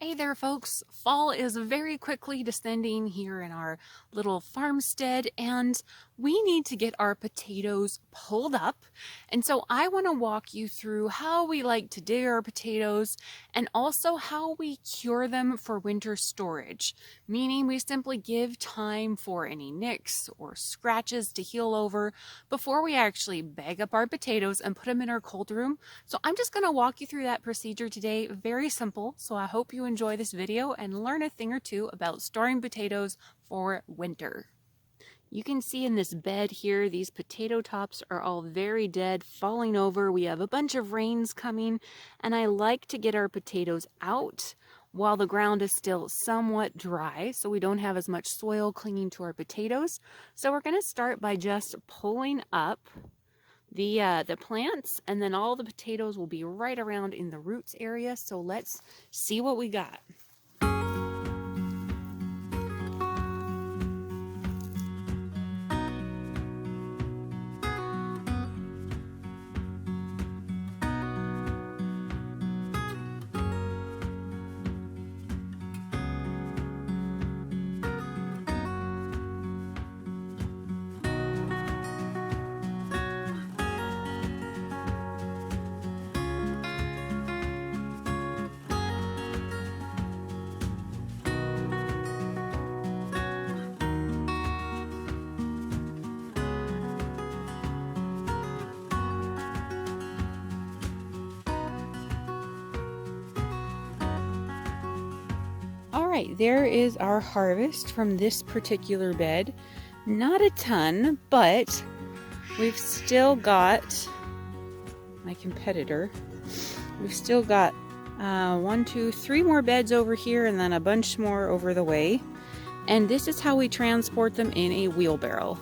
Hey there, folks. Fall is very quickly descending here in our little farmstead, and we need to get our potatoes pulled up. And so I want to walk you through how we like to dig our potatoes and also how we cure them for winter storage, meaning we simply give time for any nicks or scratches to heal over before we actually bag up our potatoes and put them in our cold room. So I'm just going to walk you through that procedure today. Very simple. So I hope you enjoy this video and learn a thing or two about storing potatoes for winter. You can see in this bed here, these potato tops are all very dead, falling over. We have a bunch of rains coming, and I like to get our potatoes out while the ground is still somewhat dry, so we don't have as much soil clinging to our potatoes. So we're going to start by just pulling up the plants, and then all the potatoes will be right around in the roots area. So let's see what we got. All right, there is our harvest from this particular bed. Not a ton, but we've still got my competitor. We've still got 1, 2, 3 more beds over here, and then a bunch more over the way. And this is how we transport them in a wheelbarrow.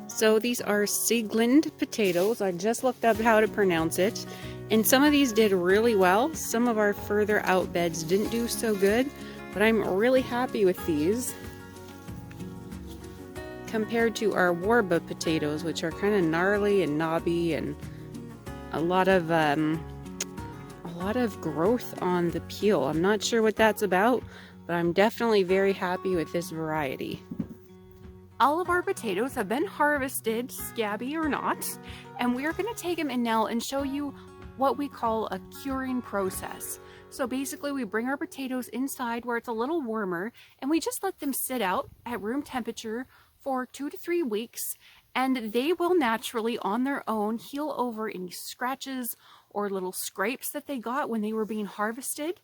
So these are Sieglinde potatoes. I just looked up how to pronounce it. And some of these did really well. Some of our further out beds didn't do so good, but I'm really happy with these compared to our Warba potatoes, which are kind of gnarly and knobby and a lot of growth on the peel. I'm not sure what that's about, but I'm definitely very happy with this variety. All of our potatoes have been harvested, scabby or not, and we're going to take them in now and show you what we call a curing process. So basically we bring our potatoes inside where it's a little warmer, and we just let them sit out at room temperature for 2 to 3 weeks, and they will naturally on their own heal over any scratches or little scrapes that they got when they were being harvested.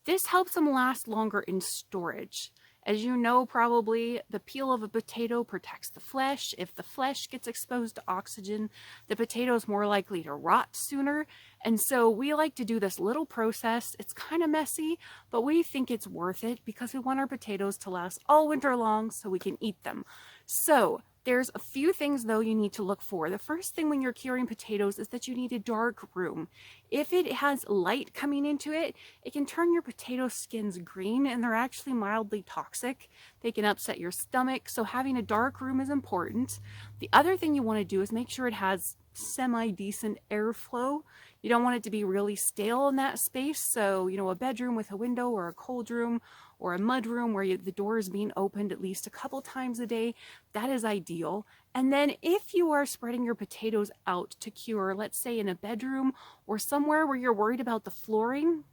This helps them last longer in storage. As you know, probably the peel of a potato protects the flesh. If the flesh gets exposed to oxygen, the potato is more likely to rot sooner. And so we like to do this little process. It's kind of messy, but we think it's worth it because we want our potatoes to last all winter long so we can eat them. So there's a few things though you need to look for. The first thing when you're curing potatoes is that you need a dark room. If it has light coming into it, it can turn your potato skins green, and they're actually mildly toxic. They can upset your stomach, so having a dark room is important. The other thing you want to do is make sure it has semi-decent airflow. You don't want it to be really stale in that space, so a bedroom with a window or a cold room or a mud room where the door is being opened at least a couple times a day, that is ideal. And then if you are spreading your potatoes out to cure, let's say in a bedroom or somewhere where you're worried about the flooring,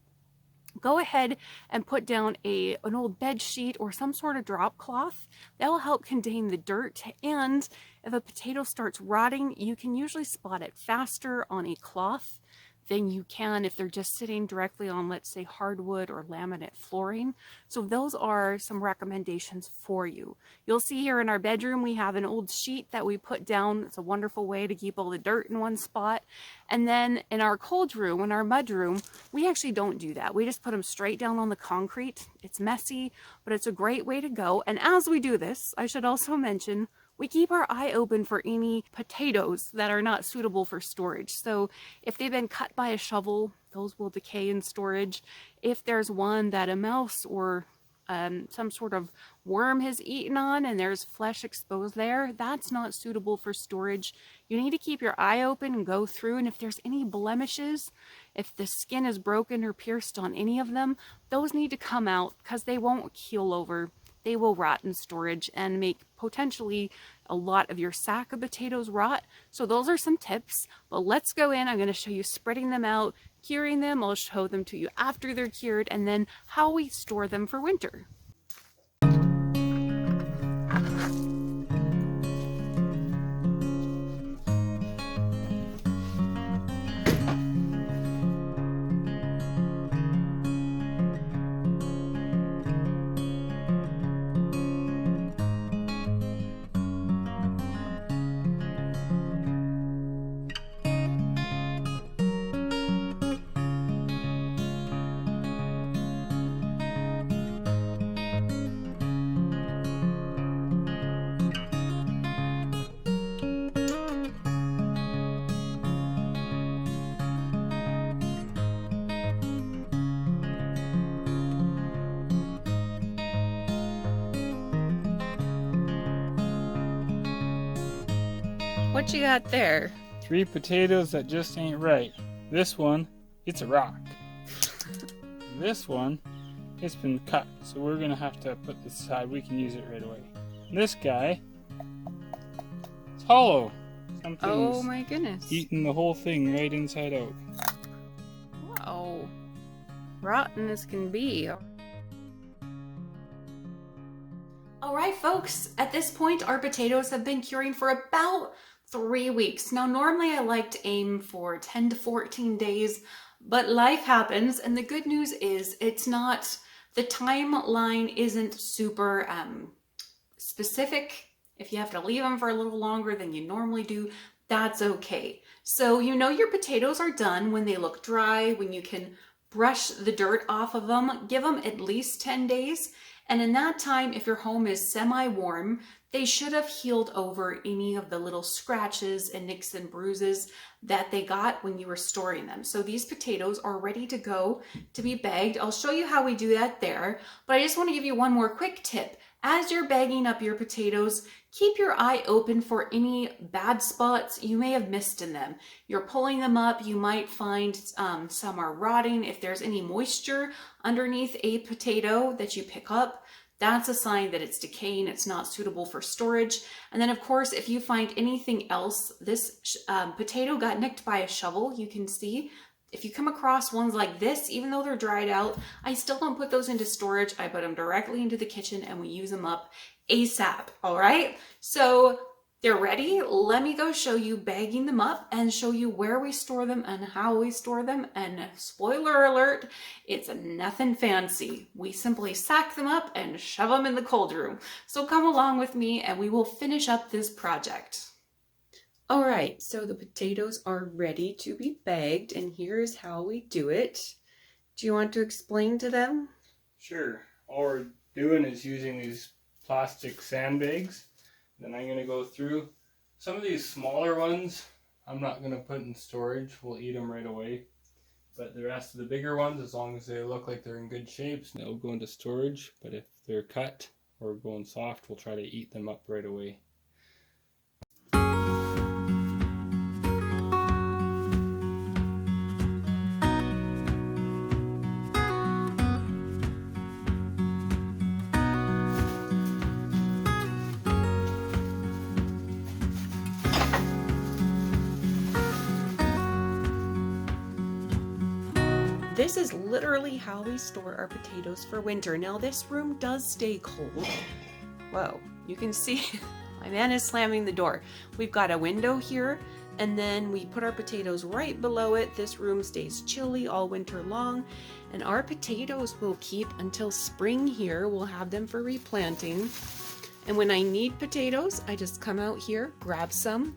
go ahead and put down an old bed sheet or some sort of drop cloth. That will help contain the dirt, and if a potato starts rotting, you can usually spot it faster on a cloth than you can if they're just sitting directly on, let's say, hardwood or laminate flooring. So those are some recommendations for you. You'll see here in our bedroom, we have an old sheet that we put down. It's a wonderful way to keep all the dirt in one spot. And then in our cold room, in our mud room, we actually don't do that. We just put them straight down on the concrete. It's messy, but it's a great way to go. And as we do this, I should also mention, we keep our eye open for any potatoes that are not suitable for storage. So if they've been cut by a shovel, those will decay in storage. If there's one that a mouse or some sort of worm has eaten on and there's flesh exposed there, that's not suitable for storage. You need to keep your eye open and go through, and if there's any blemishes, if the skin is broken or pierced on any of them, those need to come out because they won't keel over. They will rot in storage and make potentially a lot of your sack of potatoes rot. So those are some tips, but let's go in. I'm going to show you spreading them out, curing them. I'll show them to you after they're cured, and then how we store them for winter. What you got there? 3 potatoes that just ain't right. This one, it's a rock. This one, it's been cut, so we're gonna have to put this aside. We can use it right away. This guy, it's hollow. Something's oh my goodness. eating the whole thing right inside out. Wow. Rotten as can be. Alright folks, at this point our potatoes have been curing for about 3 weeks. Now normally I like to aim for 10 to 14 days, but life happens, and the good news is it's not, the timeline isn't super specific. If you have to leave them for a little longer than you normally do, that's okay. So you know your potatoes are done when they look dry, when you can brush the dirt off of them. Give them at least 10 days. And in that time, if your home is semi-warm, they should have healed over any of the little scratches and nicks and bruises that they got when you were storing them. So these potatoes are ready to go to be bagged. I'll show you how we do that there, but I just want to give you one more quick tip. As you're bagging up your potatoes, keep your eye open for any bad spots you may have missed in them. You're pulling them up, you might find some are rotting. If there's any moisture underneath a potato that you pick up, that's a sign that it's decaying, it's not suitable for storage. And then of course, if you find anything else, this potato got nicked by a shovel, you can see. If you come across ones like this, even though they're dried out, I still don't put those into storage. I put them directly into the kitchen and we use them up ASAP, all right? So they're ready. Let me go show you bagging them up and show you where we store them and how we store them. And spoiler alert, it's nothing fancy. We simply sack them up and shove them in the cold room. So come along with me and we will finish up this project. All right, so the potatoes are ready to be bagged, and here's how we do it. Do you want to explain to them? Sure. All we're doing is using these plastic sandbags. Then I'm going to go through some of these smaller ones. I'm not going to put in storage. We'll eat them right away. But the rest of the bigger ones, as long as they look like they're in good shape, they'll go into storage. But if they're cut or going soft, we'll try to eat them up right away. This is literally how we store our potatoes for winter. Now this room does stay cold. Whoa, you can see my man is slamming the door. We've got a window here And then we put our potatoes right below it. This room stays chilly all winter long, and our potatoes will keep until spring here. We'll have them for replanting. And when I need potatoes, I just come out here, grab some,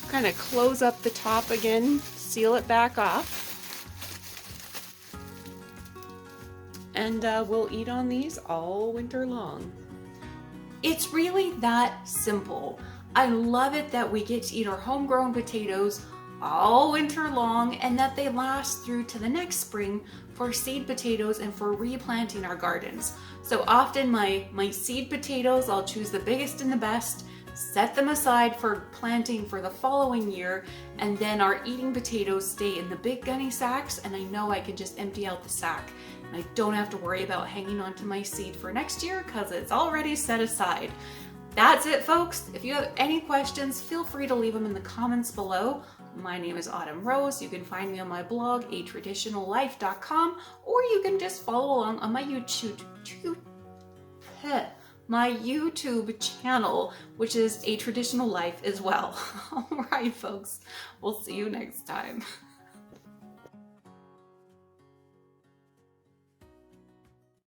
kind of close up the top again, seal it back off. And we'll eat on these all winter long. It's really that simple. I love it that we get to eat our homegrown potatoes all winter long and that they last through to the next spring for seed potatoes and for replanting our gardens. So often my seed potatoes, I'll choose the biggest and the best, set them aside for planting for the following year, and then our eating potatoes stay in the big gunny sacks, and I know I can just empty out the sack. And I don't have to worry about hanging on to my seed for next year because it's already set aside. That's it, folks. If you have any questions, feel free to leave them in the comments below. My name is Autumn Rose. You can find me on my blog, atraditionallife.com, or you can just follow along on my YouTube channel, which is A Traditional Life as well. All right, folks. We'll see you next time.